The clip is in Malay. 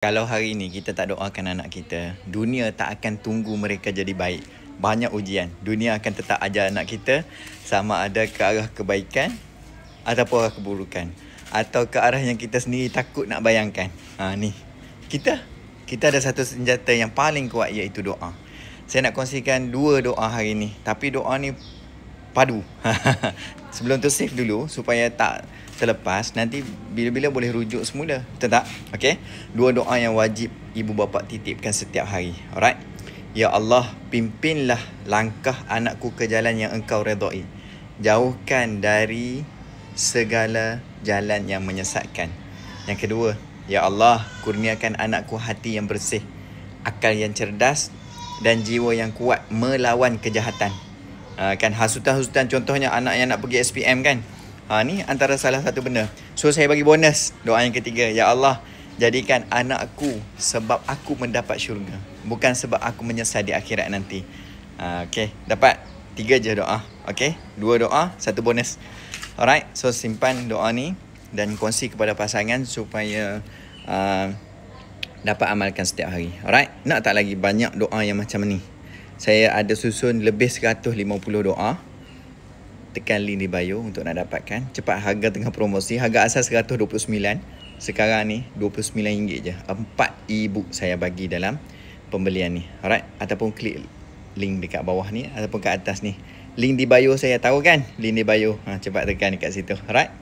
Kalau hari ini kita tak doakan anak kita, dunia tak akan tunggu mereka jadi baik. Banyak ujian. Dunia akan tetap ajar anak kita sama ada ke arah kebaikan ataupun arah keburukan. Atau ke arah yang kita sendiri takut nak bayangkan. Ni. Kita ada satu senjata yang paling kuat, iaitu doa. Saya nak kongsikan 2 doa hari ni. Tapi doa ni padu. Sebelum tu save dulu supaya tak terlepas. Nanti bila-bila boleh rujuk semula. Betul tak? Okey. 2 doa yang wajib ibu bapa titipkan setiap hari. Alright. Ya Allah, pimpinlah langkah anakku ke jalan yang Engkau redai. Jauhkan dari segala jalan yang menyesatkan. Yang kedua, Ya Allah, kurniakan anakku hati yang bersih, akal yang cerdas dan jiwa yang kuat melawan kejahatan. Kan hasutan-hasutan, contohnya anak yang nak pergi SPM kan. Ni antara salah satu benda. So saya bagi bonus doa yang ketiga. Ya Allah, jadikan anakku sebab aku mendapat syurga, bukan sebab aku menyesal di akhirat nanti. Okay, dapat 3 je doa. Okay, 2 doa, 1 bonus. Alright, so simpan doa ni dan kongsi kepada pasangan supaya dapat amalkan setiap hari. Alright, nak tak lagi banyak doa yang macam ni? Saya ada susun lebih 150 doa. Tekan link di bio untuk nak dapatkan. Cepat, harga tengah promosi. Harga asal 129. Sekarang ni RM29 je. 4 e-book saya bagi dalam pembelian ni. Alright, ataupun klik link dekat bawah ni ataupun kat atas ni. Link di bio saya tahu kan? Link di bio. Cepat tekan dekat situ. Alright.